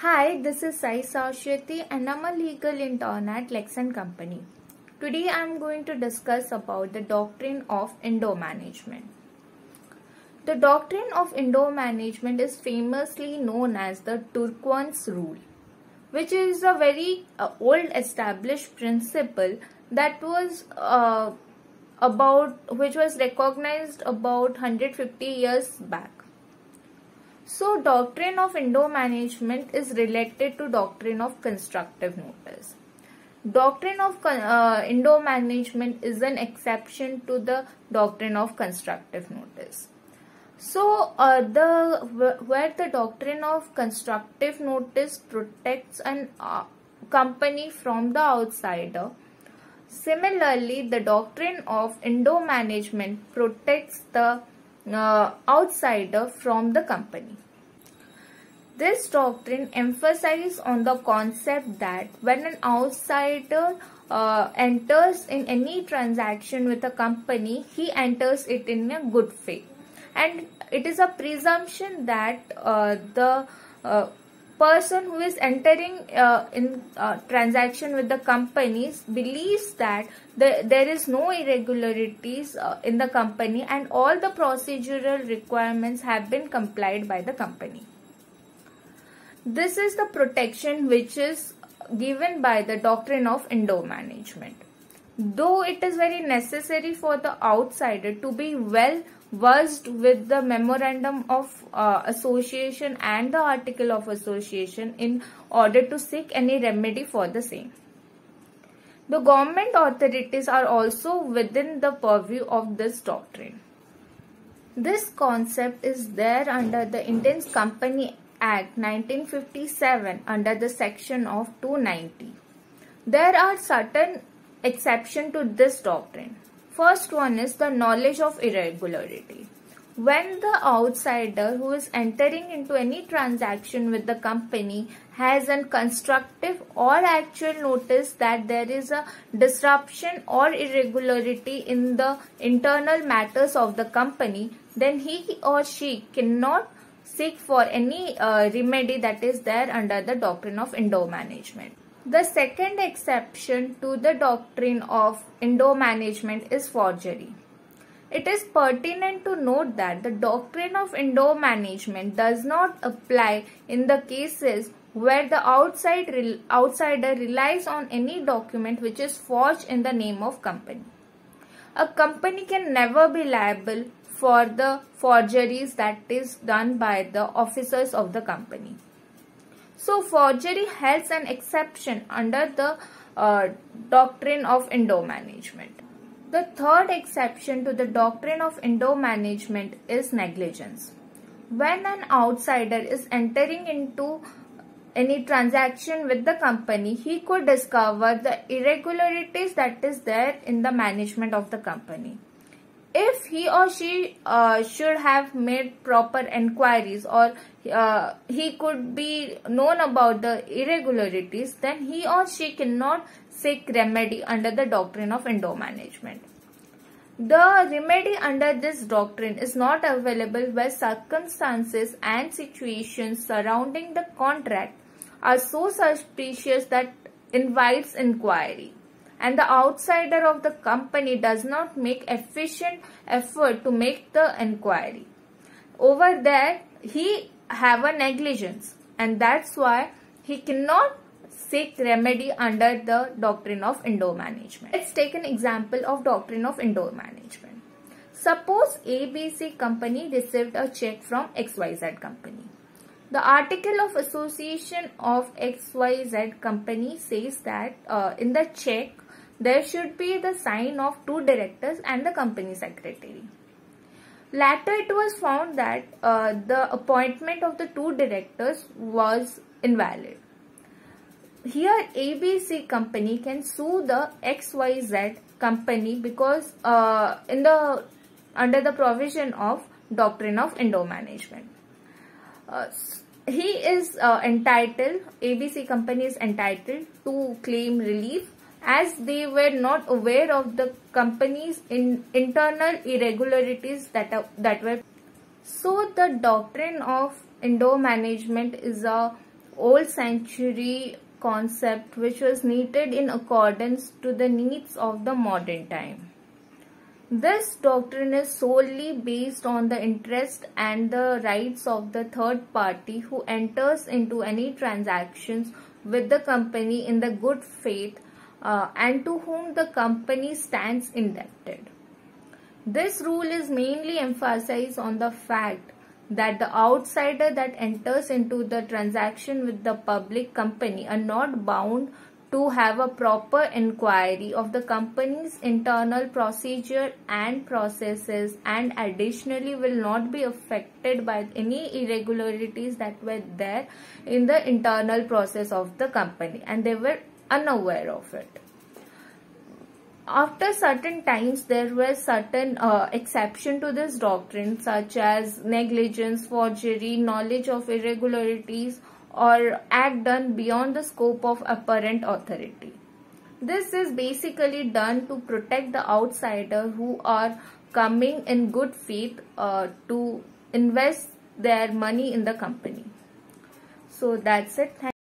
Hi, this is Sai Sashwati and I'm a legal intern at Lex & Company. Today I'm going to discuss about the doctrine of Indo management. The doctrine of Indo management is famously known as the Turcoing's rule, which is a very old established principle that was which was recognized about 150 years back. So, doctrine of Indo management is related to doctrine of constructive notice. Doctrine of Indo management is an exception to the doctrine of constructive notice. So, where the doctrine of constructive notice protects an company from the outsider, similarly, the doctrine of Indo management protects the outsider from the company. This doctrine emphasizes on the concept that when an outsider enters in any transaction with a company, he enters it in a good faith. And it is a presumption that the person who is entering in transaction with the companies believes that there is no irregularities in the company and all the procedural requirements have been complied by the company. This is the protection which is given by the doctrine of Indo management. Though it is very necessary for the outsider to be well versed with the memorandum of association and the article of association in order to seek any remedy for the same. The government authorities are also within the purview of this doctrine. This concept is there under the Indian Company Act 1957 under the section of 290. There are certain exceptions to this doctrine. First one is the knowledge of irregularity. When the outsider who is entering into any transaction with the company has a constructive or actual notice that there is a disruption or irregularity in the internal matters of the company, then he or she cannot seek for any remedy that is there under the doctrine of Indo management. The second exception to the doctrine of Indo management is forgery. It is pertinent to note that the doctrine of Indo management does not apply in the cases where the outsider relies on any document which is forged in the name of company. A company can never be liable for the forgeries that is done by the officers of the company. So, forgery has an exception under the doctrine of Indo management. The third exception to the doctrine of Indo management is negligence. When an outsider is entering into any transaction with the company, he could discover the irregularities that is there in the management of the company. If he or she should have made proper enquiries or he could be known about the irregularities, then he or she cannot seek remedy under the doctrine of Indo management. The remedy under this doctrine is not available where circumstances and situations surrounding the contract are so suspicious that invites inquiry, and the outsider of the company does not make efficient effort to make the inquiry. Over there, he have a negligence, and that's why he cannot seek remedy under the doctrine of Indo management. Let's take an example of doctrine of Indo management. Suppose ABC company received a check from XYZ company. The article of association of XYZ company says that in the check there should be the sign of two directors and the company secretary. Later it was found that the appointment of the two directors was invalid. Here ABC company can sue the XYZ company because under the provision of doctrine of Indo management. He is entitled, ABC company is entitled to claim relief as they were not aware of the company's internal irregularities that were. So the doctrine of Indo management is a old century concept which was needed in accordance to the needs of the modern time. This doctrine is solely based on the interest and the rights of the third party who enters into any transactions with the company in the good faith and to whom the company stands indebted. This rule is mainly emphasized on the fact that the outsider that enters into the transaction with the public company are not bound to have a proper inquiry of the company's internal procedure and processes, and additionally will not be affected by any irregularities that were there in the internal process of the company and they were unaware of it. After certain times, there were certain exception to this doctrine, such as negligence, forgery, knowledge of irregularities, or act done beyond the scope of apparent authority. This is basically done to protect the outsider who are coming in good faith to invest their money in the company. So that's it.